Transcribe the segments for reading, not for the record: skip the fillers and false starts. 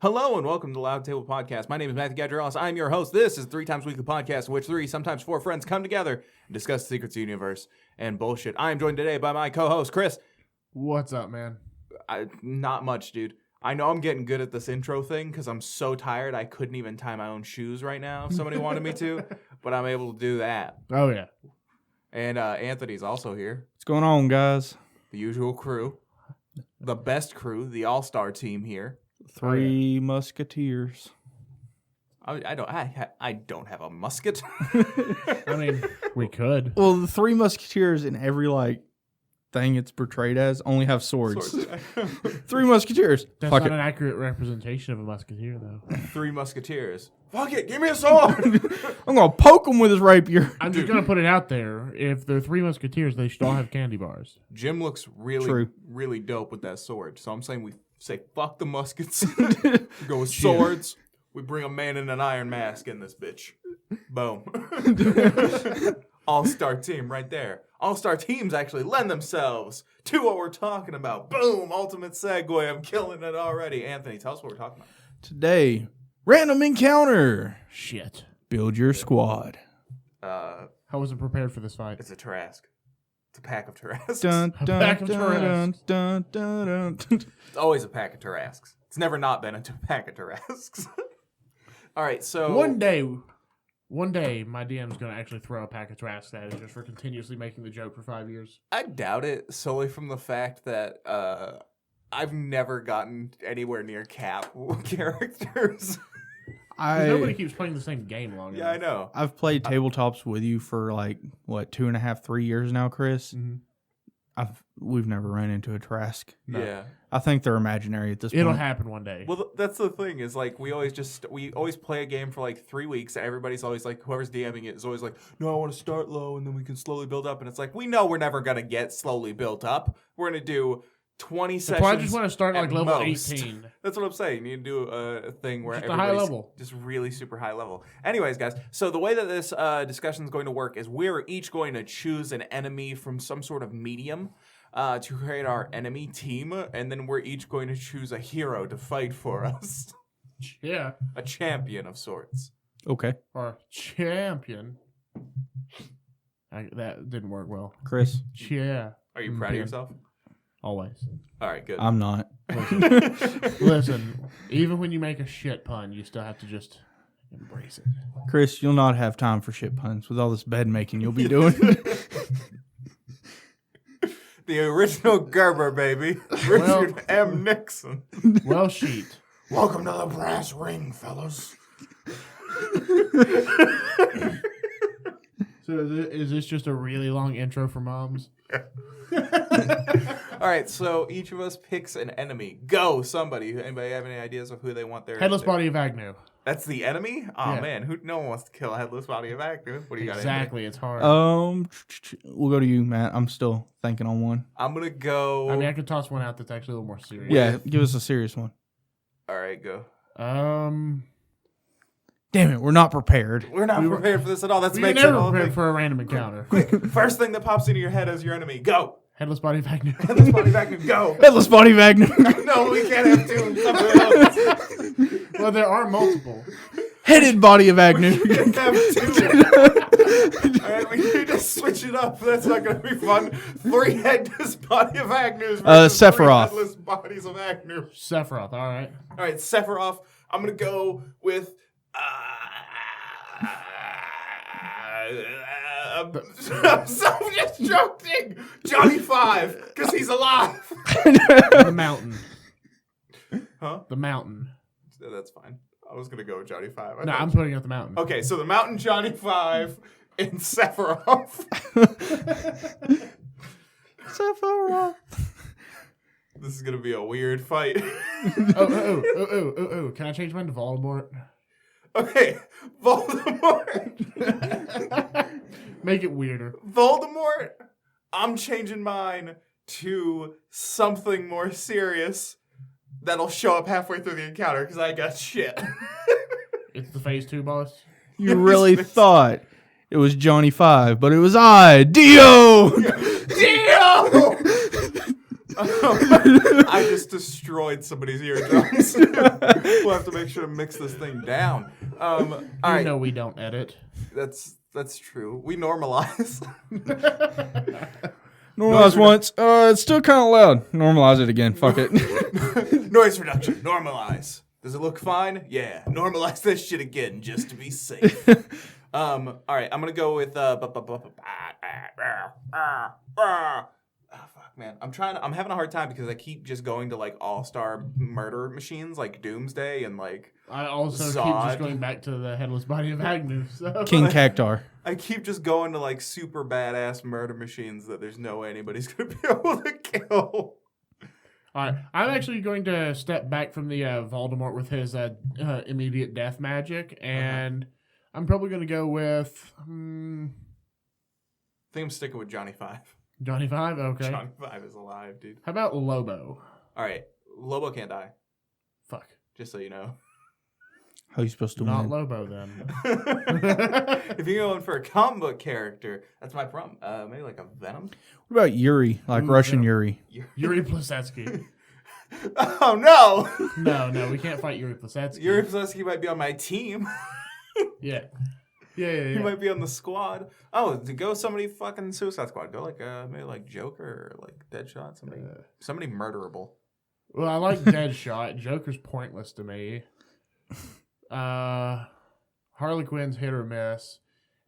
Hello and welcome to the Loud Table Podcast. My name is Matthew Gadrialis. I'm your host. This is 3 Times Weekly Podcast in which 3, sometimes 4 friends come together and discuss the secrets of the universe and bullshit. I am joined today by my co-host, Chris. What's up, man? Not much, dude. I know I'm getting good at this intro thing because I'm so tired I couldn't even tie my own shoes right now if somebody wanted me to, but I'm able to do that. Oh, yeah. And Anthony's also here. What's going on, guys? The usual crew. The best crew, the all-star team here. Three Musketeers. I don't have a musket. I mean, we could. Well, the Three Musketeers in every thing it's portrayed as only have swords. Three Musketeers. That's Fuck not it. an accurate representation of a musketeer, though. 3 Musketeers. Fuck it, give me a sword. I'm gonna poke him with his rapier. I'm just going to put it out there. If they're 3 musketeers, they should all have candy bars. Jim looks really dope with that sword. So I'm saying we say fuck the muskets. Go with swords. We bring a man in an iron mask in this bitch. Boom. All-star team right there. All-star teams actually lend themselves to what we're talking about. Boom. Ultimate segue. I'm killing it already. Anthony, tell us what we're talking about. Today, random encounter. Shit. Build your squad. I wasn't prepared for this fight. It's a Tarask. It's a pack of Tarasks. Dun, dun, pack of dun, Tarasks. dun, dun, dun, dun. It's always a pack of Tarasks. It's never not been a pack of Tarasks. All right, so... One day, my DM's going to actually throw a pack of trash at it just for continuously making the joke for 5 years. I doubt it, solely from the fact that I've never gotten anywhere near Cap characters. Nobody keeps playing the same game long enough. Yeah, I know. I've played tabletops with you for 2.5, 3 years now, Chris. Mm-hmm. We've never run into a Trask. No. Yeah. I think they're imaginary at this point. It'll happen one day. Well, that's the thing is we always play a game for 3 weeks. And everybody's always whoever's DMing it is always no, I want to start low and then we can slowly build up. And it's we know we're never gonna get slowly built up. We're gonna do 20 sessions. I just want to start level most. 18. That's what I'm saying. You need to do a thing where just everybody's high level. Just really super high level. Anyways, guys, so the way that this discussion is going to work is we're each going to choose an enemy from some sort of medium to create our enemy team, and then we're each going to choose a hero to fight for us. Yeah. A champion of sorts. Okay. Or champion. That didn't work well. Chris. Yeah. Are you proud of yourself? Always. All right, good. I'm not. Listen, even when you make a shit pun, you still have to just embrace it. Chris, you'll not have time for shit puns with all this bed making you'll be doing. The original Gerber, baby. Richard M. Nixon. Well, sheet. Welcome to the brass ring, fellas. So is this just a really long intro for moms? All right, so each of us picks an enemy. Go, somebody. Anybody have any ideas of who they want their... Headless Body of Agnew. That's the enemy? Oh, Yeah. Man. No one wants to kill a headless body of Agnew. What do you got? Exactly, it's hard. We'll go to you, Matt. I'm still thinking on one. I'm going to go... I mean, I could toss one out that's actually a little more serious. Yeah, give us a serious one. All right, go. Damn it, we're not prepared. We're not prepared for this at all. That's We're makes never it all prepared for a random encounter. Quick, first thing that pops into your head as your enemy. Go. Headless Body of Agnew. Headless body of Agnew. Go. Headless Body of Agnew. No, we can't have two and somebody else. Well, there are multiple. Headed Body of Agnew. We can't have two. All right, we need to switch it up. That's not going to be fun. 3 headless body of Agnew. Sephiroth. 3 headless bodies of Agnew. Sephiroth, all right. All right, Sephiroth. I'm going to go with... I'm self-destructing Johnny 5 because he's alive. The Mountain. Huh? The Mountain. That's fine. I was gonna go with Johnny 5. No, I'm putting out the Mountain. Okay, so the Mountain Johnny 5 and Sephiroth. Sephiroth. This is gonna be a weird fight. Oh. Can I change mine to Voldemort? Okay, Voldemort. Make it weirder. Voldemort. I'm changing mine to something more serious that'll show up halfway through the encounter because I got shit. It's the Phase 2 boss? You really thought it was Johnny 5, but it was I, Dio! Dio! I just destroyed somebody's eardrums. We'll have to make sure to mix this thing down. All right. know we don't edit. That's true. We normalize. Normalize once. It's still kind of loud. Normalize it again. Fuck it. Noise reduction. Normalize. Does it look fine? Yeah. Normalize this shit again just to be safe. All right. I'm gonna go with fuck, man. I'm having a hard time because I keep just going to like all-star murder machines like Doomsday and like I also Zod. keep just going back to the headless body of Agnew. So. King Cactar. I keep just going to like super badass murder machines that there's no way anybody's gonna be able to kill. All right, I'm actually going to step back from the Voldemort with his immediate death magic, and I'm probably going to go with I think I'm sticking with Johnny Five. Johnny Five. Okay. Johnny Five is alive, dude. How about Lobo? All right, Lobo can't die. Fuck. Just so you know. How are you supposed to Not win? Lobo then. If you're going for a comic book character, that's my problem. Maybe like a Venom. What about Yuri? Like Russian Yuri? Yuri Plisetsky. Oh no! No, we can't fight Yuri Plisetsky. Yuri Plisetsky might be on my team. Yeah. He might be on the squad. Oh, to go somebody fucking Suicide Squad. Go like maybe like Joker or like Deadshot. Somebody murderable. Well, I like Deadshot. Joker's pointless to me. Harley Quinn's hit or miss,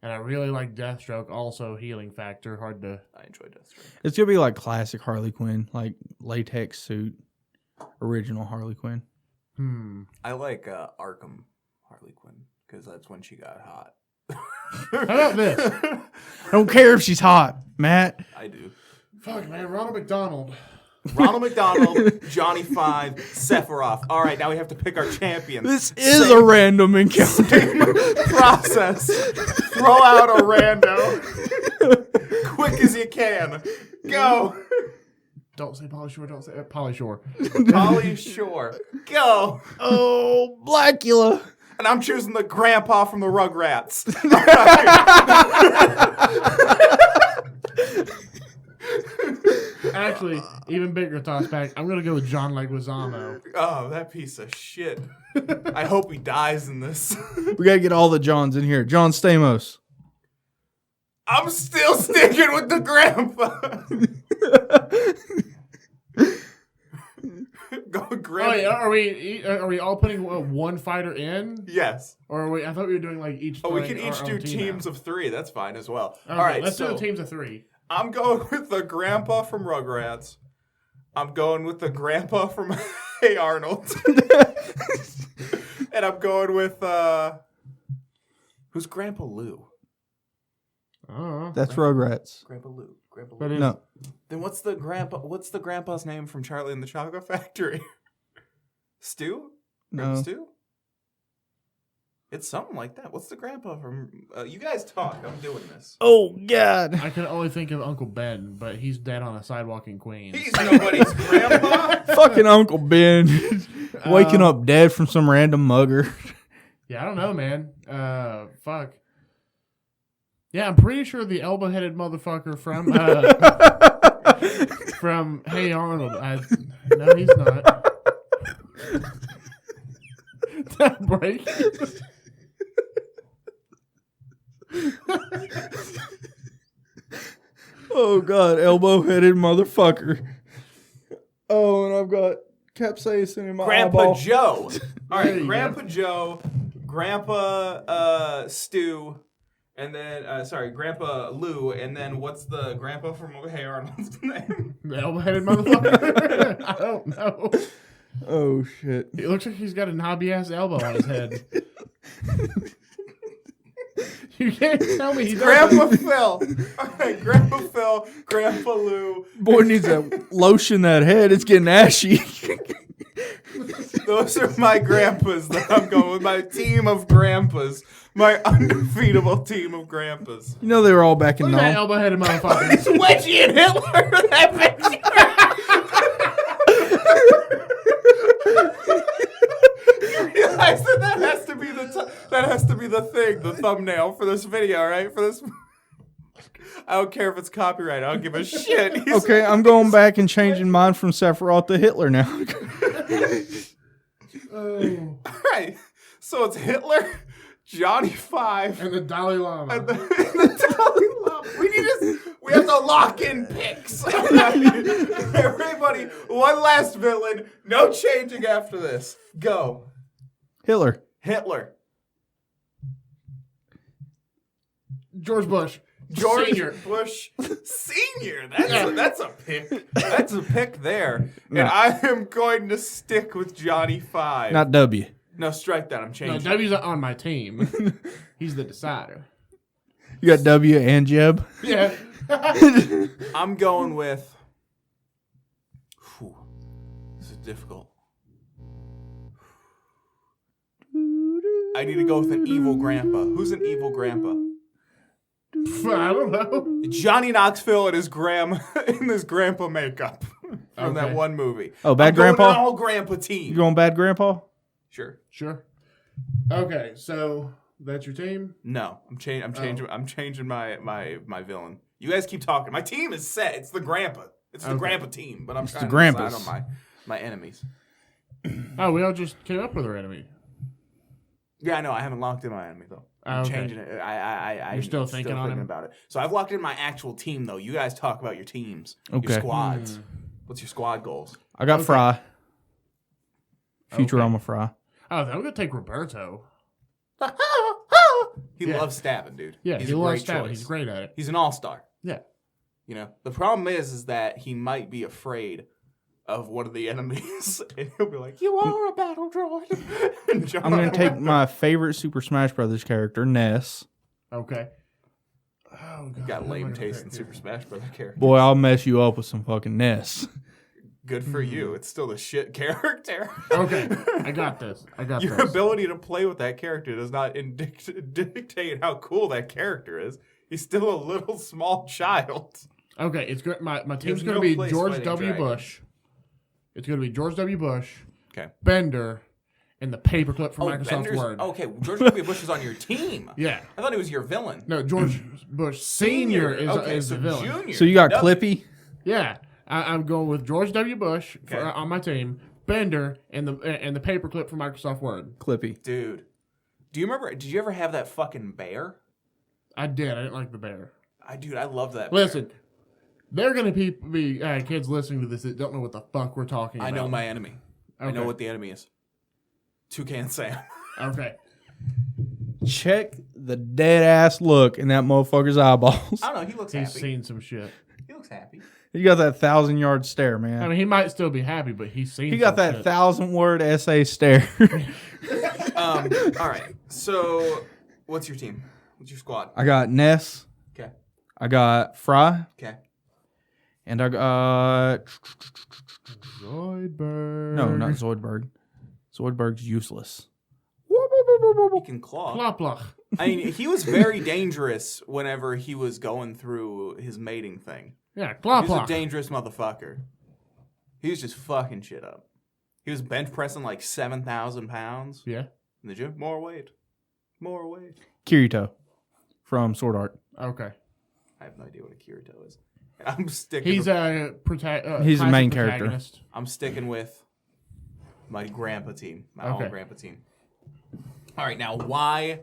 and I really like Deathstroke. Also, healing factor. Hard to. I enjoy Deathstroke. It's gonna be like classic Harley Quinn, like latex suit, original Harley Quinn. I like Arkham Harley Quinn because that's when she got hot. How about this? I don't care if she's hot, Matt. I do. Fuck, man. Ronald McDonald. Ronald McDonald, Johnny Five, Sephiroth. All right, now we have to pick our champions. This is a random encounter. Process. Throw out a rando. Quick as you can. Go. Don't say Pauly Shore. Don't say Pauly Shore. Polly Shore. Go. Oh, Blackula. And I'm choosing the grandpa from the Rugrats. Actually, even bigger toss back. I'm gonna go with John Leguizamo. Oh, that piece of shit. I hope he dies in this. We gotta get all the Johns in here. John Stamos. I'm still sticking with the grandpa. Go grandpa. Oh, wait, are we all putting one fighter in? Yes. Or are we? I thought we were doing like each. Oh, we can our each own do team teams now. of 3. That's fine as well. Okay, All right, let's so do the teams of 3. I'm going with the grandpa from Rugrats. I'm going with the grandpa from Hey Arnold. And I'm going with who's Grandpa Lou? Oh, That's Rugrats. Grandpa Lou. Grandpa But Lou. No. Then what's the grandpa's name from Charlie and the Chocolate Factory? Stu? Grandpa No. Stu? It's something like that. What's the grandpa from? You guys talk. I'm doing this. Oh, God. I can only think of Uncle Ben, but he's dead on a sidewalk in Queens. He's nobody's grandpa. Fucking Uncle Ben. Waking up dead from some random mugger. Yeah, I don't know, man. Fuck. Yeah, I'm pretty sure the elbow-headed motherfucker from from Hey Arnold. No, he's not. That break. Oh, God. Elbow-headed motherfucker. Oh, and I've got capsaicin in my Grandpa eyeball. Joe. All There right, you Grandpa Joe, Grandpa Stu, and then Grandpa Lou, and then what's the grandpa from Hey Arnold's name? The elbow-headed motherfucker. I don't know. Oh, shit. It looks like he's got a knobby-ass elbow on his head. You can't tell me he's Grandpa Phil. All right, Grandpa Phil, Grandpa Lou. Boy needs to lotion that head. It's getting ashy. Those are my grandpas that I'm going with. My team of grandpas. My undefeatable team of grandpas. You know they were all back in Look at that Nam. elbow-headed motherfucker. It's Wedgie and Hitler. That picture. You realize that has to be the thing, the thumbnail for this video, right? For this, I don't care if it's copyright. I don't give a shit. He's- Okay, I'm going back and changing mine from Sephiroth to Hitler now. Oh. All right. So it's Hitler, Johnny 5, And the Dalai Lama. and the Dalai Lama. We have to lock in picks. Everybody, one last villain. No changing after this. Go. Hitler. Hitler. George Bush. George Senior. Bush Senior. That's a pick. That's a pick there. And I am going to stick with Johnny 5. Not W. No, strike that. I'm No, changing. W's on my team. He's the decider. You got W and Jeb. Yeah. I'm going with. Whew, this is difficult. I need to go with an evil grandpa. Who's an evil grandpa? I don't know. Johnny Knoxville in his grandpa makeup from that Okay. one movie. Oh, Bad I'm going Grandpa? an all grandpa team. You going Bad Grandpa? Sure. Sure. Okay, so that's your team? No, I'm changing my villain. You guys keep talking. My team is set. It's the grandpa. It's the grandpa team. But I'm trying to grandpas. decide on my enemies. Oh, we all just came up with our enemy. Yeah, I know. I haven't locked in my enemy though. I'm Okay. changing it. I'm You're still thinking on him? about it. So I've locked in my actual team though. You guys talk about your teams, Okay. your squads. What's your squad goals? I got Okay. Fry. Futurama Fry. Oh, then I'm going to take Roberto. He Yeah. loves stabbing, dude. Yeah, he's he a loves great stabbing. choice. He's great at it. He's an all-star. Yeah. You know, the problem is that he might be afraid of one of the enemies, and he'll be like, "You are a battle droid." And John I'm going to take my favorite Super Smash Brothers character, Ness. Okay. Oh, God. got who am I lame gonna taste pick in here? Super Smash Brother character. Boy, I'll mess you up with some fucking Ness. Good for you. It's still the shit character. Okay, I got this. Your this. ability to play with that character does not dictate how cool that character is. He's still a little small child. Okay, it's good. My team's There's going to no be place George fighting W. dragons. Bush. It's going to be George W. Bush, Okay. Bender, and the paperclip from Microsoft Bender's- Word. Okay, George W. Bush is on your team. Yeah. I thought he was your villain. No, George Bush Senior is so the villain. Junior. So you got W. Clippy? Yeah, I'm going with George W. Bush Okay. on my team, Bender, and the paperclip from Microsoft Word. Clippy. Dude, do you remember? Did you ever have that fucking bear? I did. I didn't like the bear. I love that. Listen, there are going to be kids listening to this that don't know what the fuck we're talking Bear. about. I know my enemy. I know Okay. what the enemy is. Toucan Sam. Okay. Check the dead ass look in that motherfucker's eyeballs. I don't know. He looks He's happy. seen some shit. He looks happy. He got that 1,000-yard stare, man. I mean, he might still be happy, but he's seen. He got some that shit. 1,000-word essay stare. All right. So, what's your team? What's your squad? I got Ness. Okay. I got Fry. Okay. And I got... Zoidberg. No, not Zoidberg. Zoidberg's useless. He can claw. Plop. I mean, he was very dangerous whenever he was going through his mating thing. Yeah, He was a Plop. dangerous motherfucker. He was just fucking shit up. He was bench pressing like 7,000 pounds Yeah. in the gym. More weight. More weight. Kirito from Sword Art. Okay. I have no idea what a Kirito is. I'm sticking. He's with, a He's the classic main character. protagonist. I'm sticking with my grandpa team. My Okay. all grandpa team. All right, now why?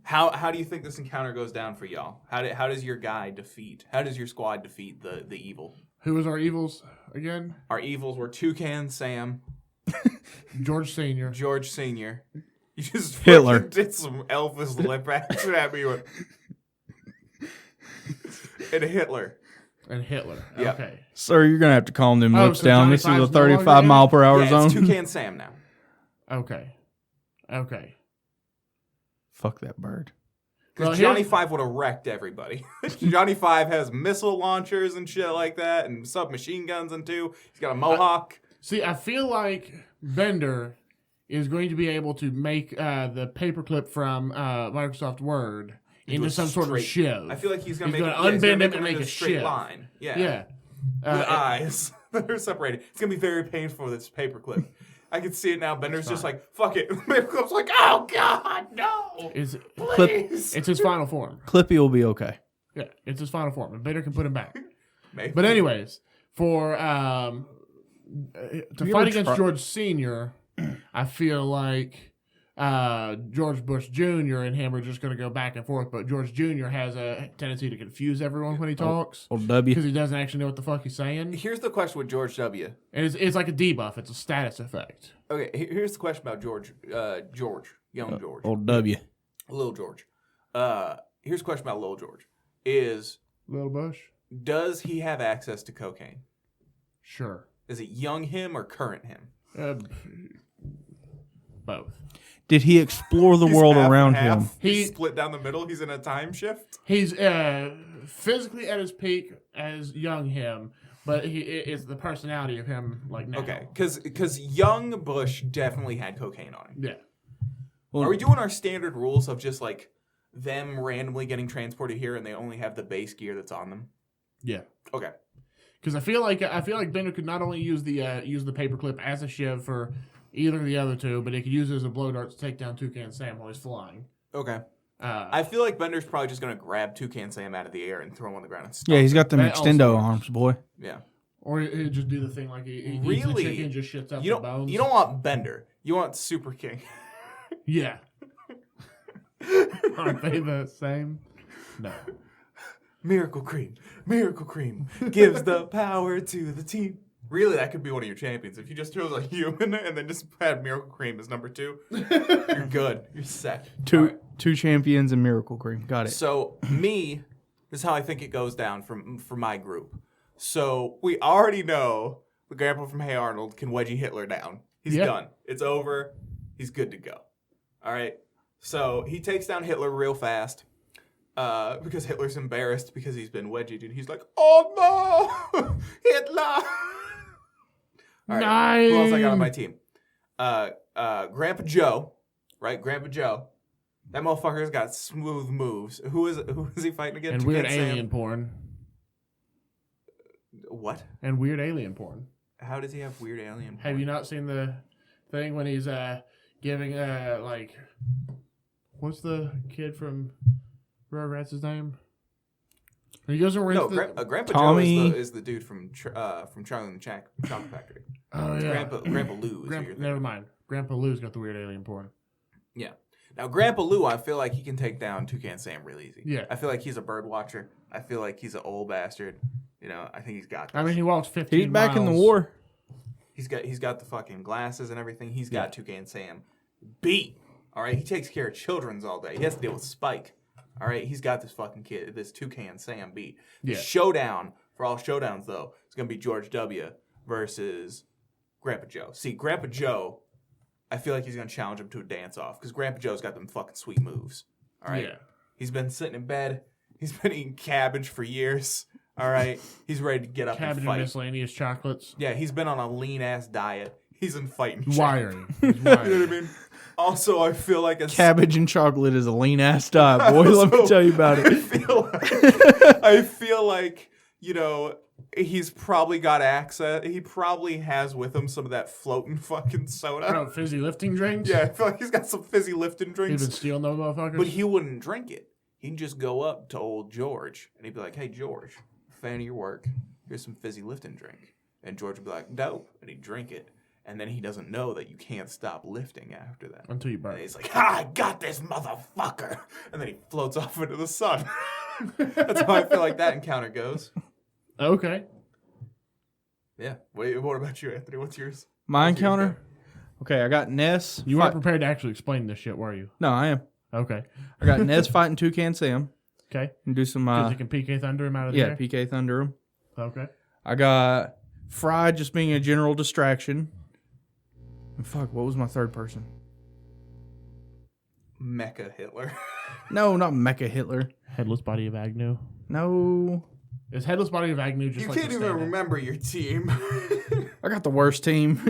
How do you think this encounter goes down for y'all? How does your guy defeat? How does your squad defeat the evil? Who was our evils again? Our evils were Toucan Sam, George Senior. George Senior. You just Hitler. fucking did some Elvis lip action at me with, and Hitler. And Hitler. Yeah. Okay. Sir, you're going to have to calm them Oh, lips so down. Johnny This is a Five's no longer 35 in? mile per hour Yeah, zone. it's Toucan Sam now. Okay. Fuck that bird. Because Well, Johnny here's- 5 would have wrecked everybody. Johnny 5 has missile launchers and shit like that, and submachine guns and two. He's got a mohawk. See, I feel like Bender is going to be able to make the paperclip from Microsoft Word into a some sort of straight- shiv. I feel like he's gonna He's make gonna it, he's gonna unbend make it and him make into a straight shiv. line. Yeah. Yeah. With eyes that are separated. It's gonna be very painful with this paperclip. I can see it now. Bender's just like, fuck it. Paperclip's like, oh god, no. It's Please. it's his final form. Clippy will be okay. Yeah, it's his final form, and Vader can put him back. Maybe. But anyways, for to you fight ever against try- George Sr., I feel like George Bush Jr. and him are just going to go back and forth, but George Jr. has a tendency to confuse everyone when he talks Old W. because he doesn't actually know what the fuck he's saying. Here's the question with George W. And it's like a debuff. It's a status effect. Okay, here's the question about George. Young George. Old W. Little George. Here's a question about Little George. Little Bush? Does he have access to cocaine? Sure. Is it young him or current him? Both. Did he explore the He's world half and around half. him? He's split down the middle. He's in a time shift. He's physically at his peak as young him, but he is the personality of him like now. Okay, because young Bush definitely had cocaine on him. Yeah. Well, Are we doing our standard rules of just like them randomly getting transported here and they only have the base gear that's on them? Yeah. Okay. Because I feel like Bender could not only use the paperclip as a shiv for either of the other two, but he could use it as a blow dart to take down Toucan Sam while he's flying. Okay. I feel like Bender's probably just going to grab Toucan Sam out of the air and throw him on the ground. And stomp Yeah, he's him. got them That extendo also- arms, boy. Yeah. Or he'd just do the thing like he eats the Really? chicken and just shits out You the bones. don't want Bender. You want Super King. Yeah. Aren't they the same? No. Miracle Cream gives the power to the team. Really, that could be one of your champions. If you just chose a human and then just had Miracle Cream as number 2, you're good. You're set. Two champions and Miracle Cream. Got it. So, this is how I think it goes down for my group. So, we already know the grandpa from Hey Arnold can wedgie Hitler down. He's done. It's over. He's good to go. All right? So, he takes down Hitler real fast. Because Hitler's embarrassed because he's been wedgied, and he's like, "Oh no, Hitler!" All right, Nice. who else I got on my team? Grandpa Joe, right? Grandpa Joe. That motherfucker's got smooth moves. Who is he fighting against? And weird alien porn. What? And weird alien porn. How does he have weird alien porn? Have you not seen the thing when he's giving like, what's the kid from Rugrats' his name? When he goes and rinse Grandpa Tommy. Joe is the dude from Charlie and the Chocolate Factory. Oh yeah. Grandpa Lou is who you're thinking. Never mind. Grandpa Lou's got the weird alien porn. Yeah. Now, Grandpa Lou, I feel like he can take down Toucan Sam real easy. Yeah. I feel like he's a bird watcher. I feel like he's an old bastard. You know, I think he's got this. I mean, he walks 15 He's back in the miles. war. He's got the fucking glasses and everything. He's got Toucan Sam beat. All right? He takes care of children's all day. He has to deal with Spike. All right? He's got this fucking kid, this Toucan Sam beat. Yeah. Showdown, for all showdowns, though, it's going to be George W. versus Grandpa Joe. See, Grandpa Joe, I feel like he's going to challenge him to a dance-off because Grandpa Joe's got them fucking sweet moves. All right? Yeah. He's been sitting in bed. He's been eating cabbage for years. All right? He's ready to get up Cabbage and and fight. miscellaneous chocolates. Yeah, he's been on a lean-ass diet. He's in fighting shape. Wiry. You know what I mean? Also, I feel like Cabbage and chocolate is a lean ass diet, boy. Let me tell you about it. I feel like, you know, he's probably got access. He probably has with him some of that floating fucking soda. Oh, fizzy lifting drinks? Yeah, I feel like he's got some fizzy lifting He's drinks. been stealing those motherfuckers? But he wouldn't drink it. He'd just go up to old George and he'd be like, "Hey, George, fan of your work. Here's some fizzy lifting drink." And George would be like, "Dope," and he'd drink it. And then he doesn't know that you can't stop lifting after that. Until you And burn. he's like, "Ha, I got this motherfucker." And then he floats off into the sun. That's how I feel like that encounter goes. Okay. Yeah. What about you, Anthony? What's yours? My What's yours, encounter? man? Okay, I got Ness. You weren't prepared to actually explain this shit, were you? No, I am. Okay. I got Nez fighting Toucan Sam. Okay. And do some Because you can PK Thunder him out of yeah, there? PK Thunder him. Okay. I got Fry just being a general distraction. And fuck, what was my third person? Mecha Hitler. No, not Mecha Hitler. Headless Body of Agnew. No. Is Headless Body of Agnew just You like can't the even stand-up? remember your team. I got the worst team.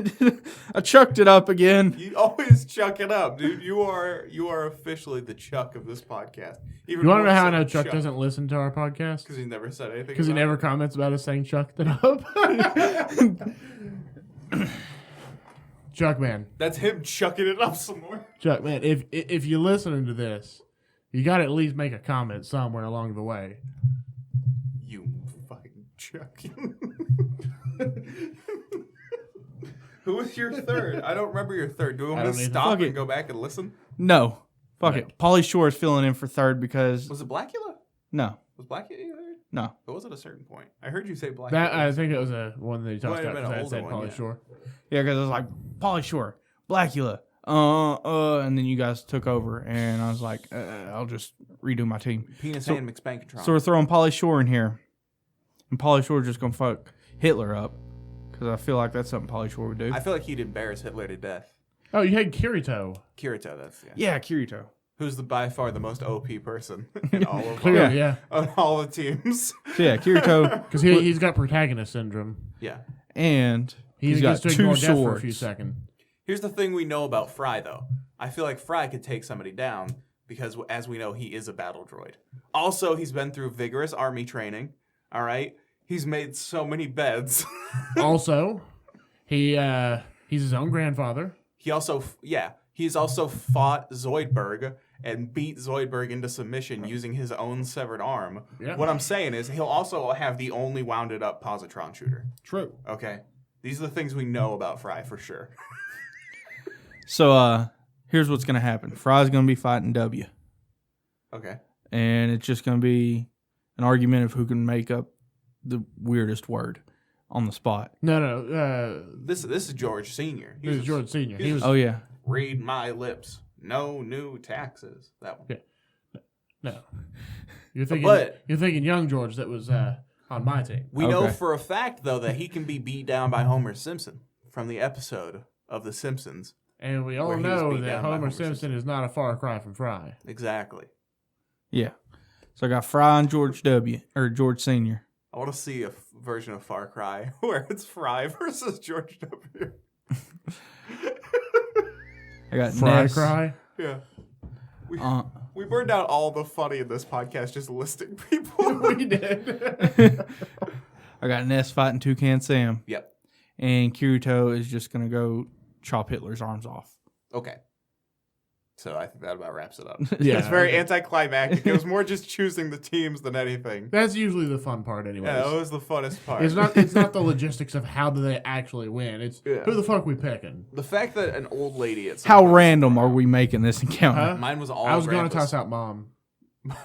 I chucked it up again. You always chuck it up, dude. You are officially the Chuck of this podcast. Even You want to know more how I so know Chuck Chuck, doesn't listen to our podcast? Because he never said anything. Because he about never it. comments about us saying Chuck that up. Chuck, man. That's him chucking it up some more. Chuck, man, if you're listening to this, you got to at least make a comment somewhere along the way. joking. Who was your third? I don't remember your third. Do we want to stop Fuck and it. go back and listen? No. Fuck No. it. Pauly Shore is filling in for third because... Was it Blackula? No. Was Blackula your third? No. But was it a certain point? I heard you say Blackula. That I think it was a one that you talked Might have about been an because I older said one, Pauly yeah. Shore. Yeah, because it was like, Pauly Shore, Blackula, and then you guys took over, and I was like, I'll just redo my team. Penis and McSpankatron. So we're throwing Pauly Shore in here, and Pauly Shore just going to fuck Hitler up, because I feel like that's something Pauly Shore would do. I feel like he'd embarrass Hitler to death. Oh, you had Kirito. Kirito, that's Yeah, Kirito. Who's by far the most OP person in all of Clearly, yeah. on all the teams. So yeah, Kirito, Because he's got protagonist syndrome. Yeah. and He he's gets got to two ignore death for a swords. few seconds. Here's the thing we know about Fry, though. I feel like Fry could take somebody down because, as we know, he is a battle droid. Also, he's been through vigorous army training. All right? He's made so many beds. Also, he's his own grandfather. He's also fought Zoidberg and beat Zoidberg into submission using his own severed arm. Yeah. What I'm saying is he'll also have the only wounded up positron shooter. True. Okay? These are the things we know about Fry for sure. So here's what's going to happen. Fry's going to be fighting W, Okay. and it's just going to be an argument of who can make up the weirdest word on the spot. No. This is George Sr. This is George Senior. He was Oh, yeah. Read my lips. No new taxes. That one. Yeah. No. You're thinking. But- you're thinking young George that was on my team. We know Okay. for a fact, though, that he can be beat down by Homer Simpson from the episode of The Simpsons. And we all Where he was know beat that down by Homer Homer Simpson is not a far cry from Fry. Exactly. Yeah. So I got Fry and George W, or George Sr. I want to see a version of Far Cry where it's Fry versus George W. I got Fry Ness. cry. Yeah. Uh, We burned out all the funny in this podcast just listing people. We did. I got Ness fighting Toucan Sam, Yep. and Kirito is just going to go chop Hitler's arms off. Okay. So I think that about wraps it up. Yeah. It's very anticlimactic. It was more just choosing the teams than anything. That's usually the fun part, anyways. Yeah, that was the funnest part. It's not the logistics of how do they actually win. It's Yeah. who the fuck we picking. The fact that an old lady at some How point- random are we making this encounter? Huh? Mine was all I was going to Grandpa's. toss out Mom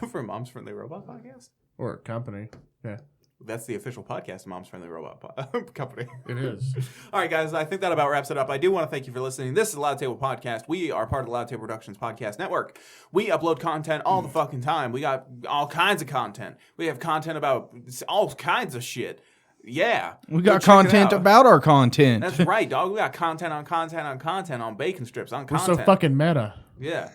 For Mom's Friendly Robot Podcast? or company. Yeah, That's the official podcast of Mom's Friendly Robot Company. it is. All right, guys, I think that about wraps it up. I do want to thank you for listening. This is Loud Table Podcast. We are part of the Loud Table Productions Podcast Network. We upload content all the fucking time. We got all kinds of content. We have content about all kinds of shit. Yeah. We Go got check it content out. about our content. That's right, dog. We got content on content on content on bacon strips on We're content. so fucking meta. Yeah,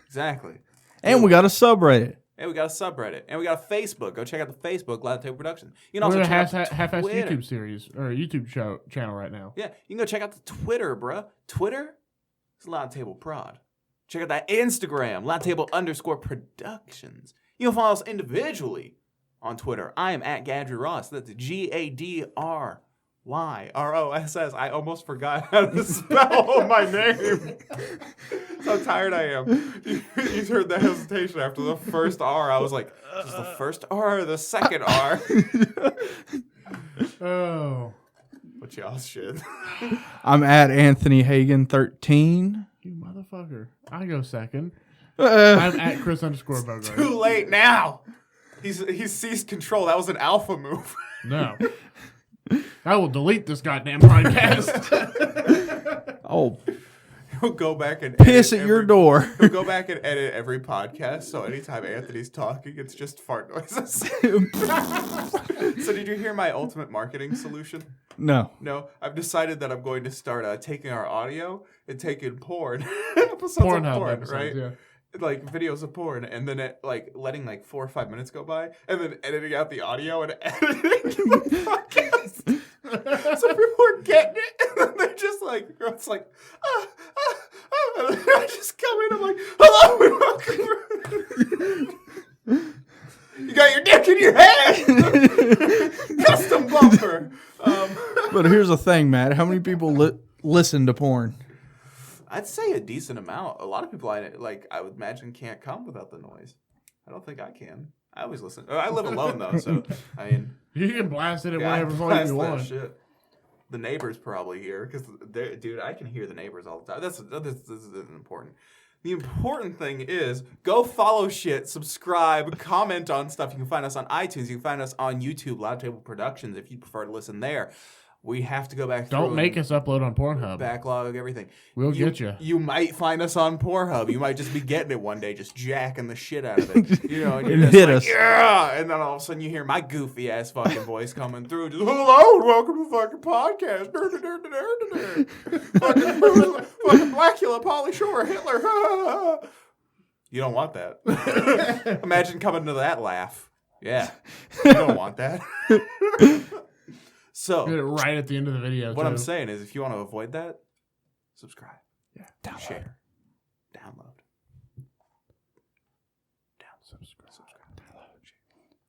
exactly. And we got a subreddit. And we got a subreddit. And we got a Facebook. Go check out the Facebook, Loud Table Productions. You can We're also in a check out the half-assed Twitter. YouTube series or a YouTube channel right now. Yeah, you can go check out the Twitter, bruh. Twitter is Loud Table Prod. Check out that Instagram, Loud Table _Productions. You can follow us individually on Twitter. I am at Gadry Ross. That's GADRYROSS. I almost forgot how to spell my name. That's how tired I am. You heard the hesitation after the first R. I was like, is the first R or the second R? Oh, But y'all shit. I'm at Anthony Hagen 13. you motherfucker! I go second. Uh, I'm at Chris _Bogart. Too late now. He's seized control. That was an alpha move. No, I will delete this goddamn podcast. oh, He'll go back and piss at edit your every- door. He'll go back and edit every podcast. So anytime Anthony's talking, it's just fart noises. So did you hear my ultimate marketing solution? No. No, I've decided that I'm going to start taking our audio and taking porn episodes Pornhub of porn, episodes, right? yeah. Like videos of porn, and then letting 4 or 5 minutes go by, and then editing out the audio and editing the podcast. So people are getting it, and then they're just like, it's like, and then I just come in, I'm like, hello and welcome. You got your dick in your hand. Custom bumper. But here's the thing, Matt. How many people listen to porn? I'd say a decent amount. A lot of people I would imagine can't come without the noise. I don't think I can. I always listen. I live alone though, so I mean, You can blast it at yeah, I whatever volume blast you that want. shit. The neighbors probably hear because, dude, I can hear the neighbors all the time. This isn't important. The important thing is go follow shit, subscribe, comment on stuff. You can find us on iTunes. You can find us on YouTube, Loud Table Productions, if you prefer to listen there. We have to go back. Don't make us upload on Pornhub. Backlog everything. We'll get you. You might find us on Pornhub. You might just be getting it one day, just jacking the shit out of it. You know, and you're just Hit like, us. yeah, and then all of a sudden you hear my goofy ass fucking voice coming through. Just hello, welcome to the fucking podcast. fucking Blackula, Pauly Shore, Hitler. You don't want that. Imagine coming to that laugh. Yeah, you don't want that. So, Get it right at the end of the video. what too. I'm saying is, if you want to avoid that, subscribe. Yeah. Share. Download.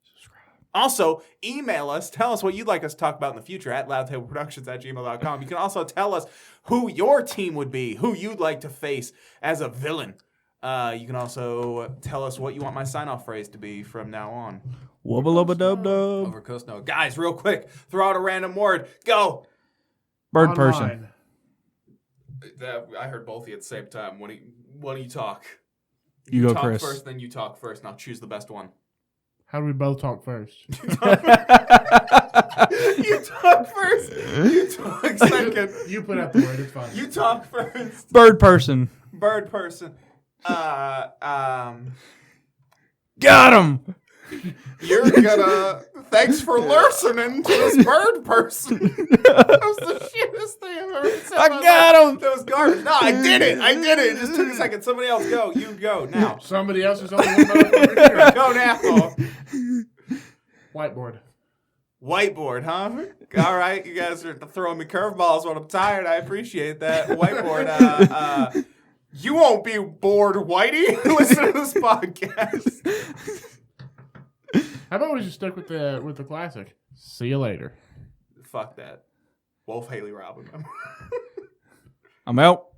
Subscribe. Also, email us. Tell us what you'd like us to talk about in the future at loudtableproductions@gmail.com. You can also tell us who your team would be, who you'd like to face as a villain. You can also tell us what you want my sign-off phrase to be from now on. Wubba lubba dub dub. Over Coast Note. Guys, real quick, throw out a random word. Go! Bird Online. person. I heard both of you at the same time. When do you talk? You go, talk Chris. first, then you talk first, and I'll choose the best one. How do we both talk first? You talk first. You talk second. You put out the word. It's fine. You talk first. Bird person. Bird person. Got him. You're gonna. Thanks for listening to this bird person. That was the shittest thing I've ever said. I got him. That was garbage. No, I did it. It just took a second. Somebody else go. You go now. Somebody else is on the Go now. Whiteboard. Whiteboard, huh? All right, you guys are throwing me curveballs when I'm tired. I appreciate that. Whiteboard. You won't be bored, Whitey. Listen to this podcast. How about we just stick with the classic? See you later. Fuck that. Wolf Haley Robin. I'm out.